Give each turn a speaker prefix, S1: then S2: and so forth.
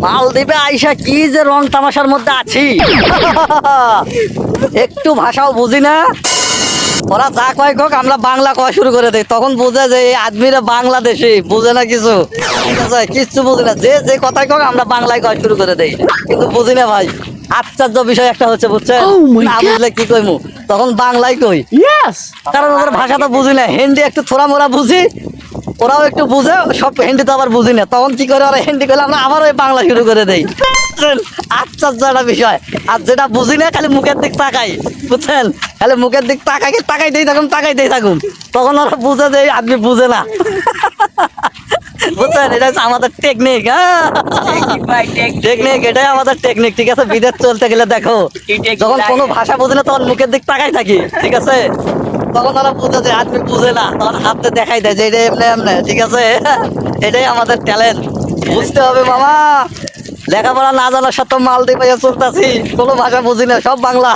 S1: মালদ্বীপে আইসা কি যে রং তামাশার মধ্যে আছি একটু ভাষাও বুঝি না। ওরা যা কয় হোক আমরা বাংলা কওয়া শুরু করে দেই, তখন বোঝে যে এই আদমিরা বাংলাদেশি, বুঝে না কিছু। ঠিক আছে, কিচ্ছু বুঝি না, যে যে কথাই হোক আমরা বাংলায় কওয়া শুরু করে দেই, কিন্তু বুঝি না ভাই। আশ্চর্য বিষয় একটা হচ্ছে, বুঝছেন, না বুঝলে কি কইমু, তখন বাংলায় কই। কারণ ওদের ভাষা তো বুঝি না, হিন্দি একটু থোড়া মোড়া বুঝি, ওরাও একটু বুঝে, সব হিন্দি তো আবার বুঝি না, তখন কি করে ওরা হিন্দি করলে আমরা আবার ওই বাংলা শুরু করে দেই। আশ্চর্য একটা বিষয়। আর যেটা বুঝি না খালি মুখের দিক তাকাই, বুঝছেন, খালি মুখের দিক তাকাইতেই থাকুন, তখন ওরা বুঝে যে আপনি বুঝে না। বুঝছেন, এটা হচ্ছে আমাদের টেকনিক। হ্যাঁ, টেকনিক, এটাই আমাদের টেকনিক। ঠিক আছে, বিদেশ চলতে গেলে দেখো, যখন কোনো ভাষা বুঝি না তখন মুখের দিক তাকাই থাকি, ঠিক আছে, তখন ওরা বুঝে যে আদমি বুঝে না, তখন হাতে দেখাই দেয় যে এটা এমনি এমনি। ঠিক আছে, এটাই আমাদের ট্যালেন্ট, বুঝতে হবে মামা। লেখাপড়া না জানার সাথে মালদ্বীপে চলতেছি, কোনো ভাষা বুঝি না, সব বাংলা।